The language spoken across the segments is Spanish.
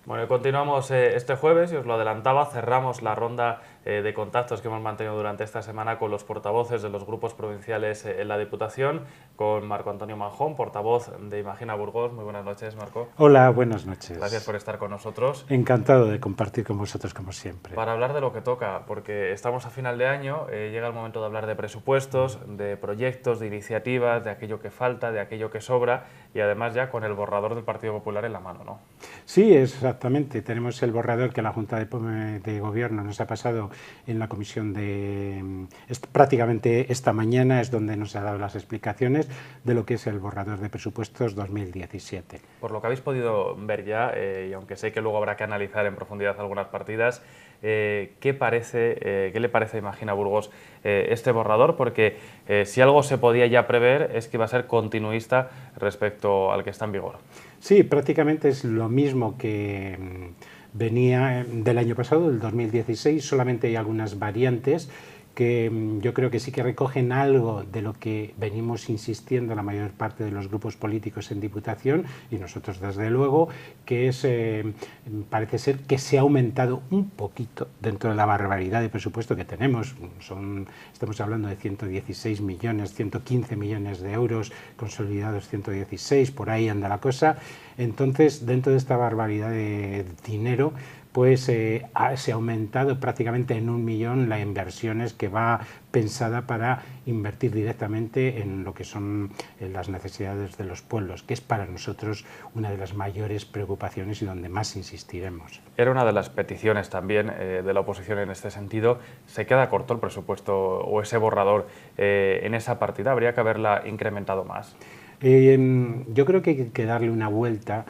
Bueno, y continuamos este jueves, y os lo adelantaba, cerramos la ronda de contactos que hemos mantenido durante esta semana con los portavoces de los grupos provinciales en la Diputación, con Marco Antonio Manjón, portavoz de Imagina Burgos. Muy buenas noches, Marco. Hola, buenas noches. Gracias por estar con nosotros. Encantado de compartir con vosotros como siempre. Para hablar de lo que toca, porque estamos a final de año, llega el momento de hablar de presupuestos, de proyectos, de iniciativas, de aquello que falta, de aquello que sobra, y además ya con el borrador del Partido Popular en la mano, ¿no? Sí, exactamente. Tenemos el borrador que la Junta de Gobierno nos ha pasado en la comisión prácticamente esta mañana es donde nos ha dado las explicaciones de lo que es el borrador de presupuestos 2017. Por lo que habéis podido ver ya, y aunque sé que luego habrá que analizar en profundidad algunas partidas, ¿qué le parece a Imagina Burgos este borrador? Porque si algo se podía ya prever es que iba a ser continuista respecto al que está en vigor. Sí, prácticamente es lo mismo que venía del año pasado, del 2016, solamente hay algunas variantes que yo creo que sí que recogen algo de lo que venimos insistiendo la mayor parte de los grupos políticos en Diputación, y nosotros desde luego, que es, parece ser que se ha aumentado un poquito dentro de la barbaridad de presupuesto que tenemos. Estamos hablando de 116 millones, 115 millones de euros, consolidados 116, por ahí anda la cosa. Entonces, dentro de esta barbaridad de dinero, pues se ha aumentado prácticamente en 1 millón las inversiones que va pensada para invertir directamente en lo que son las necesidades de los pueblos, que es para nosotros una de las mayores preocupaciones y donde más insistiremos. Era una de las peticiones también de la oposición en este sentido. ¿Se queda corto el presupuesto o ese borrador en esa partida? ¿Habría que haberla incrementado más? Yo creo que hay que darle una vuelta.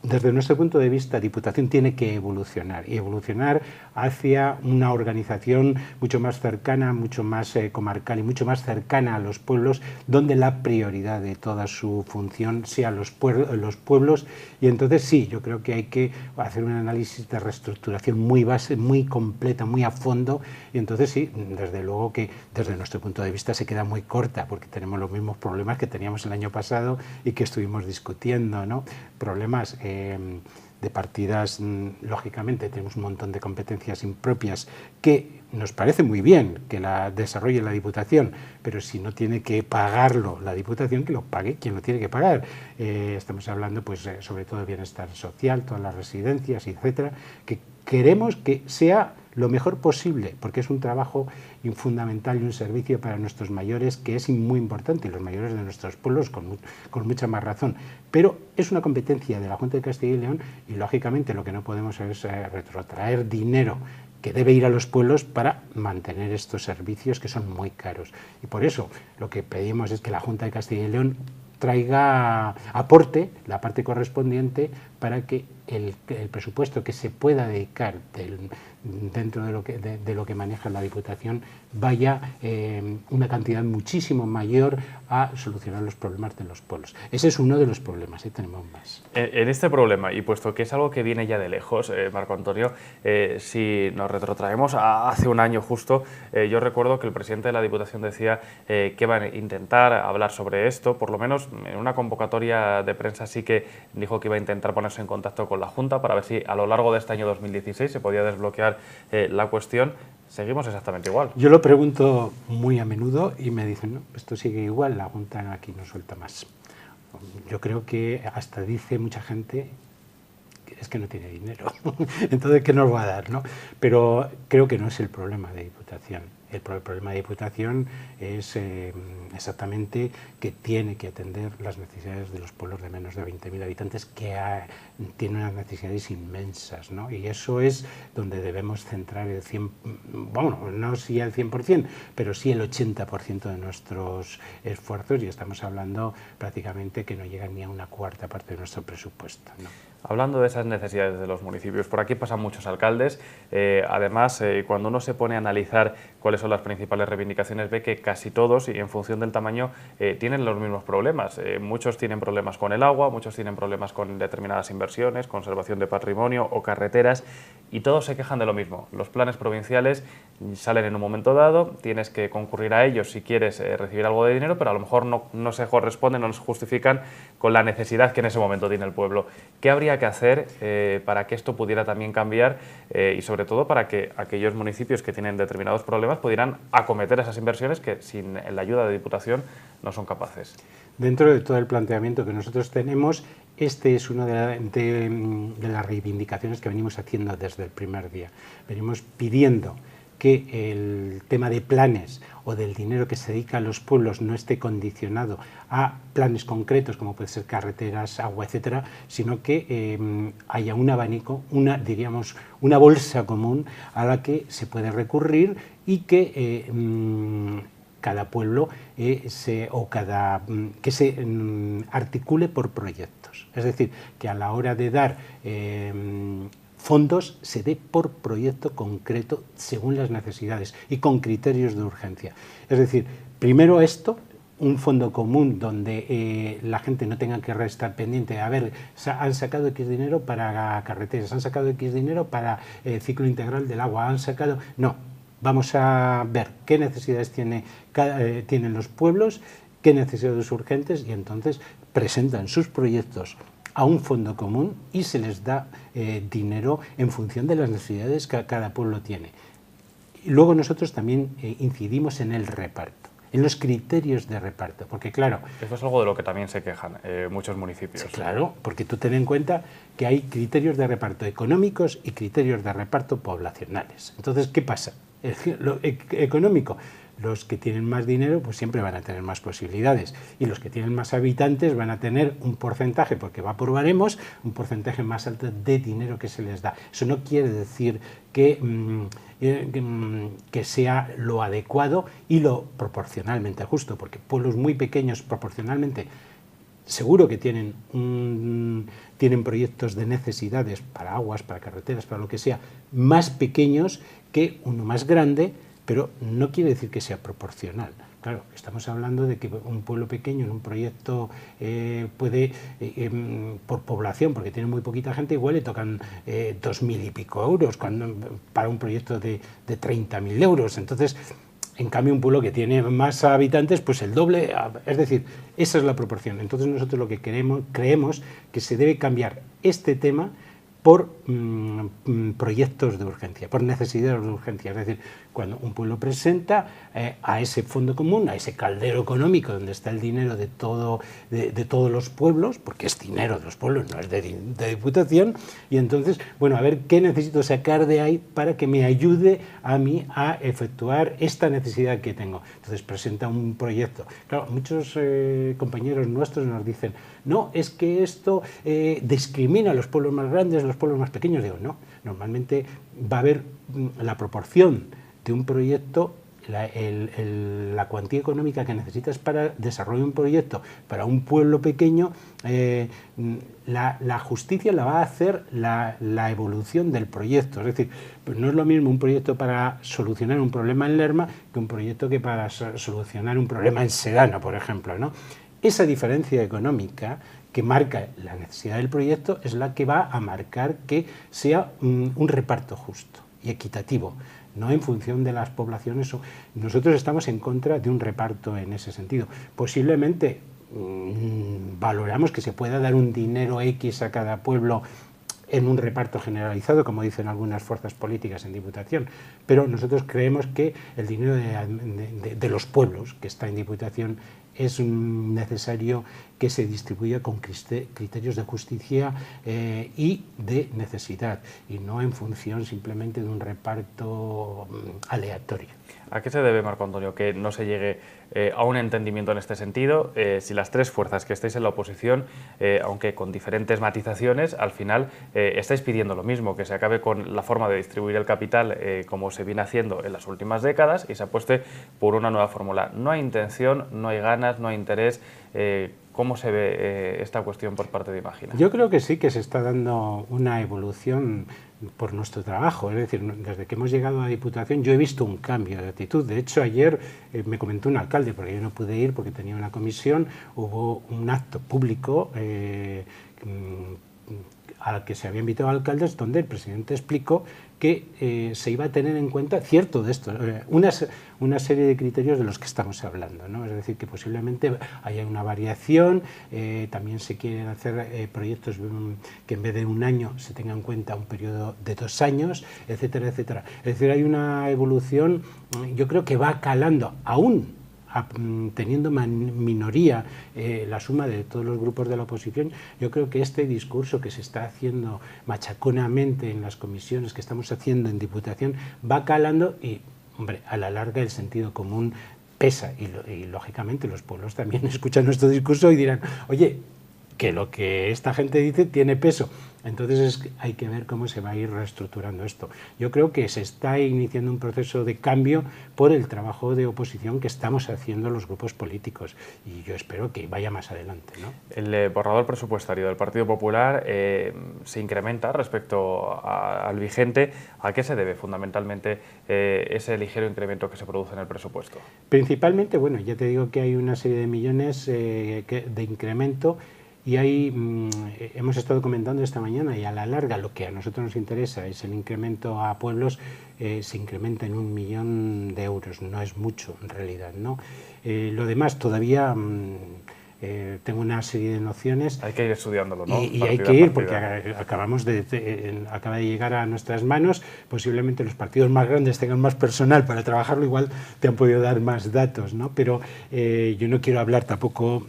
Desde nuestro punto de vista, Diputación tiene que evolucionar y evolucionar hacia una organización mucho más cercana, mucho más comarcal y mucho más cercana a los pueblos, donde la prioridad de toda su función sea los pueblos. Y entonces sí, yo creo que hay que hacer un análisis de reestructuración muy base, muy completa, muy a fondo, y entonces sí, desde luego que desde nuestro punto de vista se queda muy corta, porque tenemos los mismos problemas que teníamos el año pasado y que estuvimos discutiendo, ¿no? Problemas de partidas, lógicamente tenemos un montón de competencias impropias que nos parece muy bien que la desarrolle la Diputación, pero si no tiene que pagarlo la Diputación, que lo pague quien lo tiene que pagar. Estamos hablando pues sobre todo de bienestar social, todas las residencias, etcétera, que queremos que sea lo mejor posible, porque es un trabajo fundamental y un servicio para nuestros mayores que es muy importante, y los mayores de nuestros pueblos con mucha más razón. Pero es una competencia de la Junta de Castilla y León y, lógicamente, lo que no podemos es retrotraer dinero que debe ir a los pueblos para mantener estos servicios que son muy caros. Y por eso lo que pedimos es que la Junta de Castilla y León aporte la parte correspondiente para que el presupuesto que se pueda dedicar dentro de lo que maneja la Diputación vaya una cantidad muchísimo mayor a solucionar los problemas de los pueblos. Ese es uno de los problemas, tenemos más. En este problema, y puesto que es algo que viene ya de lejos, Marco Antonio, si nos retrotraemos a hace un año justo, yo recuerdo que el presidente de la Diputación decía que va a intentar hablar sobre esto, por lo menos en una convocatoria de prensa sí que dijo que iba a intentar ponerse en contacto con la Junta para ver si a lo largo de este año 2016 se podía desbloquear la cuestión. Seguimos exactamente igual. Yo lo pregunto muy a menudo y me dicen, no, esto sigue igual, la Junta aquí no suelta más. Yo creo que hasta dice mucha gente que es que no tiene dinero, entonces ¿qué nos va a dar, no? Pero creo que no es el problema de Diputación. El problema de Diputación es exactamente que tiene que atender las necesidades de los pueblos de menos de 20.000 habitantes que tienen unas necesidades inmensas, ¿no? Y eso es donde debemos centrar el 100%, bueno, no sí el 100%, pero sí el 80% de nuestros esfuerzos, y estamos hablando prácticamente que no llegan ni a una cuarta parte de nuestro presupuesto, ¿no? Hablando de esas necesidades de los municipios, por aquí pasan muchos alcaldes, además cuando uno se pone a analizar cuáles son las principales reivindicaciones ve que casi todos, y en función del tamaño, tienen los mismos problemas. Muchos tienen problemas con el agua, muchos tienen problemas con determinadas inversiones, conservación de patrimonio o carreteras. y todos se quejan de lo mismo. Los planes provinciales salen en un momento dado, tienes que concurrir a ellos si quieres recibir algo de dinero, pero a lo mejor no se corresponden, no se justifican con la necesidad que en ese momento tiene el pueblo. ¿Qué habría que hacer para que esto pudiera también cambiar y sobre todo para que aquellos municipios que tienen determinados problemas pudieran acometer esas inversiones que sin la ayuda de Diputación no son capaces? Dentro de todo el planteamiento que nosotros tenemos, este es una de las reivindicaciones que venimos haciendo desde el primer día. Venimos pidiendo que el tema de planes o del dinero que se dedica a los pueblos no esté condicionado a planes concretos, como puede ser carreteras, agua, etcétera, sino que haya un abanico, diríamos, una bolsa común a la que se puede recurrir y que cada pueblo que se articule por proyectos. Es decir, que a la hora de dar fondos se dé por proyecto concreto según las necesidades y con criterios de urgencia. Es decir, primero esto, un fondo común donde la gente no tenga que estar pendiente, a ver, han sacado X dinero para carreteras, han sacado X dinero para ciclo integral del agua, han sacado... No, vamos a ver qué necesidades tienen los pueblos, qué necesidades urgentes y entonces presentan sus proyectos a un fondo común y se les da dinero en función de las necesidades que cada pueblo tiene. Y luego nosotros también incidimos en el reparto, en los criterios de reparto, porque claro... Eso es algo de lo que también se quejan muchos municipios. Sí, claro, porque tú ten en cuenta que hay criterios de reparto económicos y criterios de reparto poblacionales. Entonces, ¿qué pasa? Lo económico, los que tienen más dinero pues siempre van a tener más posibilidades y los que tienen más habitantes van a tener un porcentaje, porque va por baremos, un porcentaje más alto de dinero que se les da. Eso no quiere decir que sea lo adecuado y lo proporcionalmente justo, porque pueblos muy pequeños proporcionalmente seguro que tienen proyectos de necesidades para aguas, para carreteras, para lo que sea, más pequeños que uno más grande, pero no quiere decir que sea proporcional. Claro, estamos hablando de que un pueblo pequeño en un proyecto puede, por población, porque tiene muy poquita gente, igual le tocan 2.000 y pico euros para un proyecto de 30.000 euros. Entonces, en cambio, un pueblo que tiene más habitantes, pues el doble, es decir, esa es la proporción. Entonces nosotros lo que creemos que se debe cambiar este tema por proyectos de urgencia, por necesidades de urgencia. Es decir, cuando un pueblo presenta a ese fondo común, a ese caldero económico donde está el dinero de todos los pueblos, porque es dinero de los pueblos, no es de Diputación, y entonces, bueno, a ver qué necesito sacar de ahí para que me ayude a mí a efectuar esta necesidad que tengo. Entonces presenta un proyecto. Claro, muchos compañeros nuestros nos dicen, no, es que esto discrimina a los pueblos más grandes, a los pueblos más pequeños. Digo, no, normalmente va a haber la proporción de un proyecto, la cuantía económica que necesitas para desarrollar un proyecto para un pueblo pequeño, la justicia la va a hacer la evolución del proyecto. Es decir, pues no es lo mismo un proyecto para solucionar un problema en Lerma que un proyecto que para solucionar un problema en Sedano, por ejemplo, ¿no? Esa diferencia económica que marca la necesidad del proyecto es la que va a marcar que sea un reparto justo y equitativo, no en función de las poblaciones. Nosotros estamos en contra de un reparto en ese sentido. Posiblemente valoramos que se pueda dar un dinero X a cada pueblo en un reparto generalizado, como dicen algunas fuerzas políticas en Diputación, pero nosotros creemos que el dinero de los pueblos que está en Diputación es necesario que se distribuya con criterios de justicia y de necesidad, y no en función simplemente de un reparto aleatorio. ¿A qué se debe, Marco Antonio, que no se llegue a un entendimiento en este sentido? Si las tres fuerzas que estáis en la oposición, aunque con diferentes matizaciones, al final estáis pidiendo lo mismo, que se acabe con la forma de distribuir el capital como se viene haciendo en las últimas décadas y se apueste por una nueva fórmula. No hay intención, no hay ganas, no hay interés. ¿Cómo se ve esta cuestión por parte de Imagina? Yo creo que sí que se está dando una evolución por nuestro trabajo. Es decir, desde que hemos llegado a Diputación yo he visto un cambio de actitud. De hecho, ayer me comentó un alcalde, porque yo no pude ir porque tenía una comisión, hubo un acto público al que se había invitado a alcaldes, donde el presidente explicó que se iba a tener en cuenta cierto de esto, una serie de criterios de los que estamos hablando, ¿no? Es decir, que posiblemente haya una variación, también se quieren hacer proyectos que en vez de un año se tenga en cuenta un periodo de 2 años, etcétera, etcétera. Es decir, hay una evolución, yo creo que va calando aún teniendo minoría la suma de todos los grupos de la oposición. Yo creo que este discurso que se está haciendo machaconamente en las comisiones, que estamos haciendo en Diputación, va calando y, hombre, a la larga el sentido común pesa y lógicamente los pueblos también escuchan nuestro discurso y dirán, oye, que lo que esta gente dice tiene peso. Entonces hay que ver cómo se va a ir reestructurando esto. Yo creo que se está iniciando un proceso de cambio por el trabajo de oposición que estamos haciendo los grupos políticos y yo espero que vaya más adelante, ¿no? El borrador presupuestario del Partido Popular se incrementa respecto al vigente. ¿A qué se debe fundamentalmente ese ligero incremento que se produce en el presupuesto? Principalmente, bueno, ya te digo que hay una serie de millones de incremento. Y ahí hemos estado comentando esta mañana y a la larga lo que a nosotros nos interesa es el incremento a pueblos, se incrementa en 1 millón de euros, no es mucho en realidad, ¿no? Lo demás todavía tengo una serie de nociones. Hay que ir estudiándolo, ¿no? Y hay que ir porque acaba de llegar a nuestras manos, posiblemente los partidos más grandes tengan más personal para trabajarlo, igual te han podido dar más datos, ¿no? Pero yo no quiero hablar tampoco,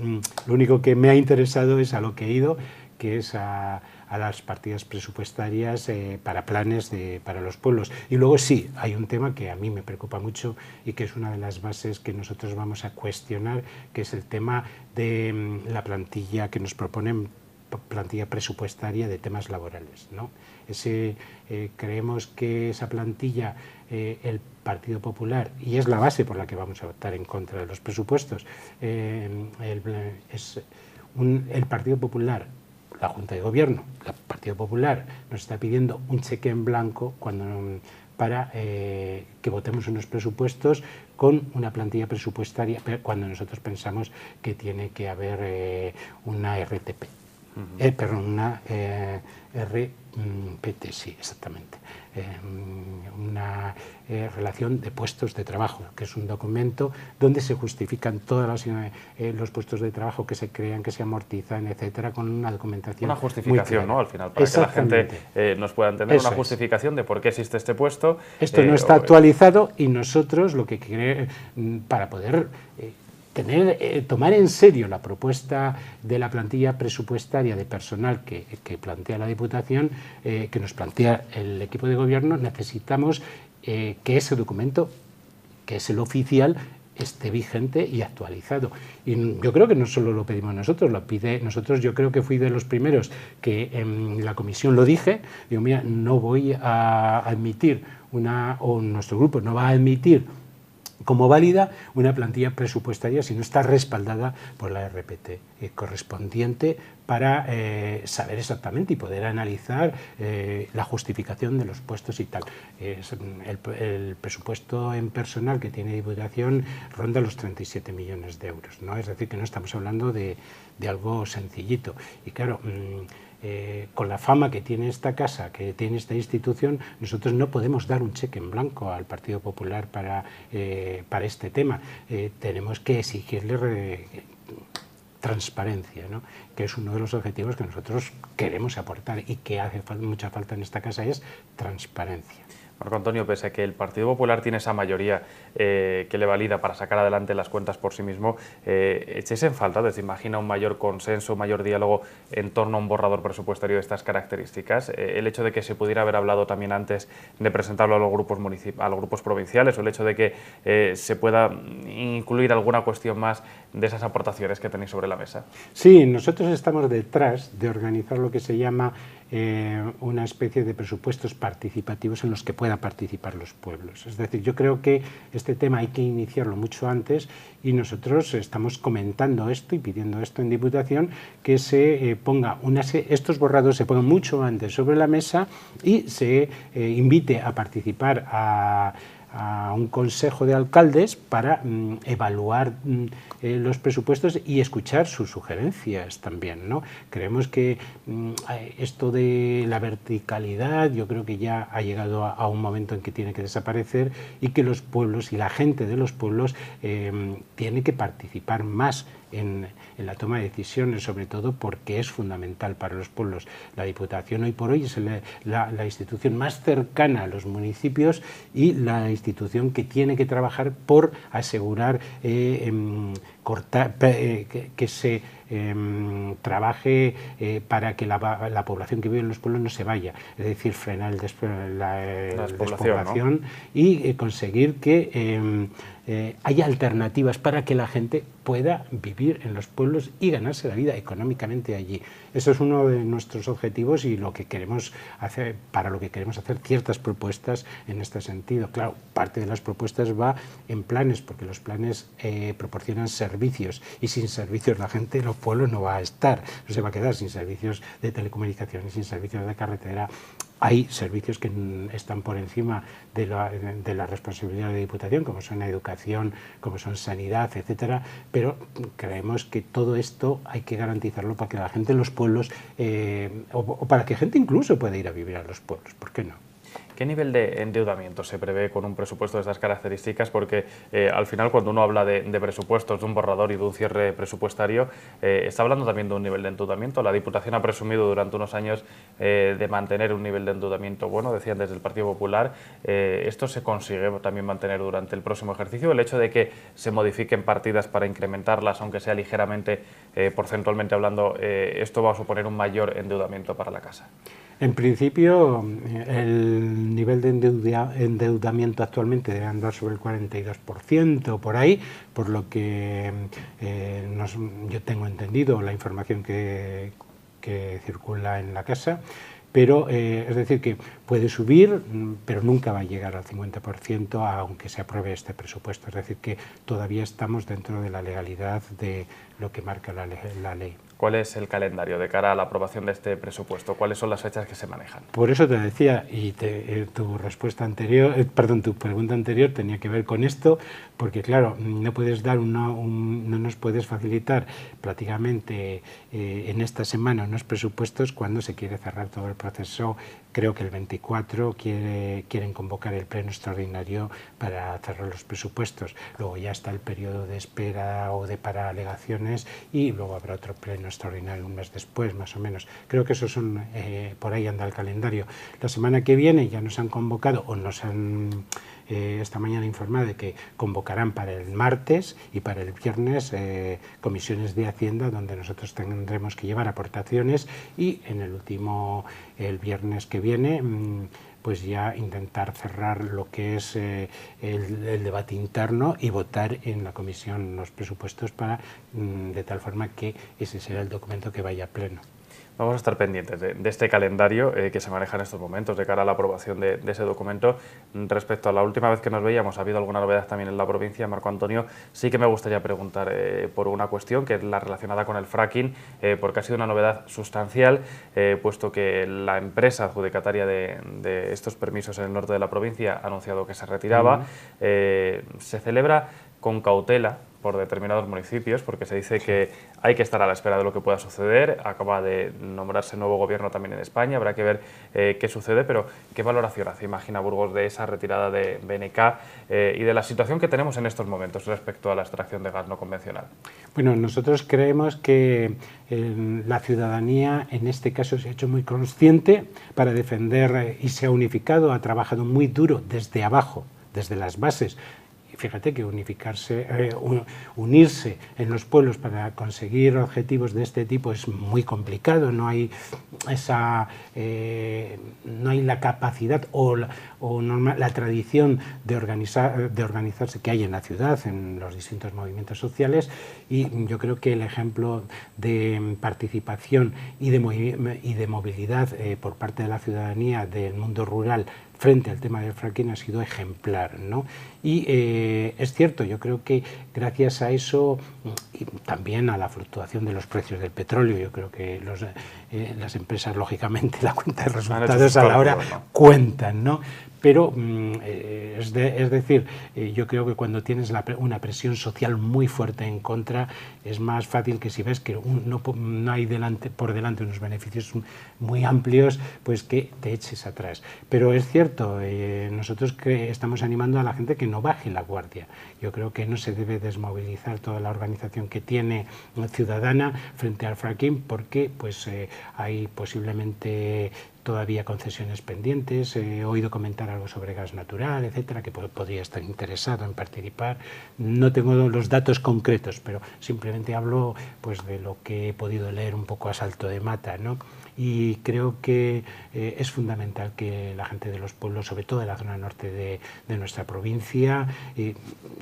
lo único que me ha interesado es a lo que he ido, que es a las partidas presupuestarias para planes para los pueblos. Y luego sí, hay un tema que a mí me preocupa mucho y que es una de las bases que nosotros vamos a cuestionar, que es el tema de la plantilla que nos proponen, plantilla presupuestaria de temas laborales, ¿no? Creemos que esa plantilla, el Partido Popular, y es la base por la que vamos a votar en contra de los presupuestos, el Partido Popular, la Junta de Gobierno, el Partido Popular nos está pidiendo un cheque en blanco para que votemos unos presupuestos con una plantilla presupuestaria, cuando nosotros pensamos que tiene que haber una RTP. Perdón, una RPT, sí, exactamente. Una relación de puestos de trabajo, que es un documento donde se justifican todos los puestos de trabajo que se crean, que se amortizan, etcétera, con una documentación. Una justificación, ¿no? Al final, para que la gente nos pueda entender, una justificación de por qué existe este puesto. Esto no está actualizado y nosotros lo que queremos, para poder tomar en serio la propuesta de la plantilla presupuestaria de personal que plantea la Diputación, que nos plantea el equipo de gobierno, necesitamos que ese documento, que es el oficial, esté vigente y actualizado. Y yo creo que no solo lo pedimos nosotros, lo pide nosotros. Yo creo que fui de los primeros que en la comisión lo dije, digo, mira, no voy a admitir o nuestro grupo no va a admitir como válida una plantilla presupuestaria si no está respaldada por la RPT correspondiente para saber exactamente y poder analizar la justificación de los puestos y tal. El presupuesto en personal que tiene Diputación ronda los 37 millones de euros, ¿no? Es decir, que no estamos hablando de algo sencillito. Y claro, con la fama que tiene esta casa, que tiene esta institución, nosotros no podemos dar un cheque en blanco al Partido Popular para este tema. Tenemos que exigirle transparencia, ¿no? Que es uno de los objetivos que nosotros queremos aportar y que hace mucha falta en esta casa, es transparencia. Marco Antonio, pese a que el Partido Popular tiene esa mayoría que le valida para sacar adelante las cuentas por sí mismo, ¿echéis en falta, desde imagina, un mayor consenso, un mayor diálogo en torno a un borrador presupuestario de estas características? El hecho de que se pudiera haber hablado también antes de presentarlo a los grupos provinciales, o el hecho de que se pueda incluir alguna cuestión más de esas aportaciones que tenéis sobre la mesa. Sí, nosotros estamos detrás de organizar lo que se llama una especie de presupuestos participativos en los que puedan participar los pueblos. Es decir, yo creo que este tema hay que iniciarlo mucho antes y nosotros estamos comentando esto y pidiendo esto en Diputación, que se ponga estos borrados se pongan mucho antes sobre la mesa y se invite a participar a a un consejo de alcaldes para evaluar los presupuestos y escuchar sus sugerencias también, ¿no? Creemos que esto de la verticalidad yo creo que ya ha llegado a un momento en que tiene que desaparecer y que los pueblos y la gente de los pueblos tiene que participar más en la toma de decisiones, sobre todo porque es fundamental para los pueblos. La Diputación hoy por hoy es la institución más cercana a los municipios y la institución que tiene que trabajar por asegurar que se trabaje para que la población que vive en los pueblos no se vaya, es decir, frenar la despoblación, ¿no? Y conseguir que haya alternativas para que la gente pueda vivir en los pueblos y ganarse la vida económicamente allí. Eso es uno de nuestros objetivos y lo que queremos hacer, para lo que queremos hacer ciertas propuestas en este sentido. Claro, parte de las propuestas va en planes, porque los planes proporcionan servicios y sin servicios la gente en los pueblos no va a estar, no se va a quedar sin servicios de telecomunicaciones, sin servicios de carretera. Hay servicios que están por encima de la responsabilidad de la Diputación, como son educación, como son sanidad, etcétera, pero creemos que todo esto hay que garantizarlo para que la gente en los pueblos, o para que gente incluso pueda ir a vivir a los pueblos, ¿por qué no? ¿Qué nivel de endeudamiento se prevé con un presupuesto de estas características? Porque al final, cuando uno habla de presupuestos, de un borrador y de un cierre presupuestario, está hablando también de un nivel de endeudamiento. La Diputación ha presumido durante unos años de mantener un nivel de endeudamiento bueno, decían desde el Partido Popular. ¿Esto se consigue también mantener durante el próximo ejercicio? El hecho de que se modifiquen partidas para incrementarlas, aunque sea ligeramente, porcentualmente hablando, ¿esto va a suponer un mayor endeudamiento para la casa? En principio, el nivel de endeudamiento actualmente debe andar sobre el 42% por ahí, por lo que yo tengo entendido la información que circula en la casa. Pero es decir, que puede subir, pero nunca va a llegar al 50% aunque se apruebe este presupuesto. Es decir, que todavía estamos dentro de la legalidad de lo que marca la ley. ¿Cuál es el calendario de cara a la aprobación de este presupuesto? ¿Cuáles son las fechas que se manejan? Por eso te decía, y tu pregunta anterior tenía que ver con esto, porque claro, no nos puedes facilitar prácticamente en esta semana unos presupuestos cuando se quiere cerrar todo el proceso. Creo que el 24 quieren convocar el pleno extraordinario para cerrar los presupuestos. Luego ya está el periodo de espera o para alegaciones y luego habrá otro pleno extraordinario un mes después, más o menos. Creo que esos son, por ahí anda el calendario. La semana que viene ya nos han convocado o nos han esta mañana informado de que convocarán para el martes y para el viernes comisiones de Hacienda donde nosotros tendremos que llevar aportaciones y en el viernes que viene pues ya intentar cerrar lo que es el debate interno y votar en la comisión los presupuestos de tal forma que ese será el documento que vaya a pleno. Vamos a estar pendientes de este calendario que se maneja en estos momentos de cara a la aprobación de ese documento. Respecto a la última vez que nos veíamos, ¿ha habido alguna novedad también en la provincia, Marco Antonio? Sí que me gustaría preguntar por una cuestión que es la relacionada con el fracking, porque ha sido una novedad sustancial, puesto que la empresa adjudicataria de estos permisos en el norte de la provincia ha anunciado que se retiraba. Se celebra con cautela por determinados municipios, porque se dice que hay que estar a la espera de lo que pueda suceder. Acaba de nombrarse nuevo gobierno también en España, habrá que ver qué sucede, pero ¿qué valoración hace Imagina Burgos de esa retirada de BNK y de la situación que tenemos en estos momentos respecto a la extracción de gas no convencional? Bueno, nosotros creemos que la ciudadanía en este caso se ha hecho muy consciente para defender y se ha unificado, ha trabajado muy duro desde abajo, desde las bases. Fíjate que unirse en los pueblos para conseguir objetivos de este tipo es muy complicado, no hay la capacidad o la tradición de organizarse que hay en la ciudad, en los distintos movimientos sociales, y yo creo que el ejemplo de participación y de movilidad por parte de la ciudadanía del mundo rural frente al tema del fracking ha sido ejemplar, ¿no? Y es cierto, yo creo que gracias a eso y también a la fluctuación de los precios del petróleo, yo creo que las empresas, lógicamente, la cuenta de resultados a la hora cuentan, ¿no? pero es decir, yo creo que cuando tienes una presión social muy fuerte en contra, es más fácil que si ves que no hay por delante unos beneficios muy amplios, pues que te eches atrás. Pero es cierto, nosotros que estamos animando a la gente que no baje la guardia. Yo creo que no se debe desmovilizar toda la organización que tiene ciudadana frente al fracking, porque pues hay posiblemente todavía concesiones pendientes. He oído comentar algo sobre gas natural, etcétera, que podría estar interesado en participar. No tengo los datos concretos, pero simplemente hablo pues de lo que he podido leer un poco a salto de mata, ¿no? Y creo que es fundamental que la gente de los pueblos, sobre todo de la zona norte de nuestra provincia,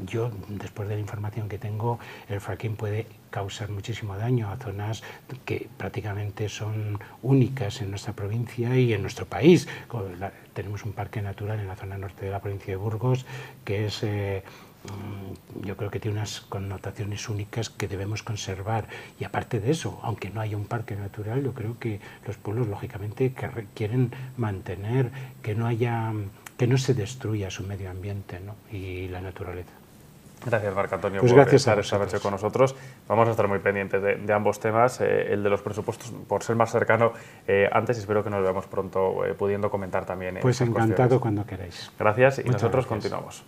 yo, después de la información que tengo, el fracking puede causar muchísimo daño a zonas que prácticamente son únicas en nuestra provincia y en nuestro país. Tenemos un parque natural en la zona norte de la provincia de Burgos que es... yo creo que tiene unas connotaciones únicas que debemos conservar, y aparte de eso, aunque no haya un parque natural, yo creo que los pueblos lógicamente quieren mantener que no se destruya su medio ambiente, ¿no? Y la naturaleza. Gracias, Marco Antonio, pues por gracias estar esta noche con nosotros. Vamos a estar muy pendientes de ambos temas, el de los presupuestos, por ser más cercano antes, y espero que nos veamos pronto pudiendo comentar también. Pues encantado cuestiones. Cuando queráis. Gracias y Muchas nosotros gracias. continuamos.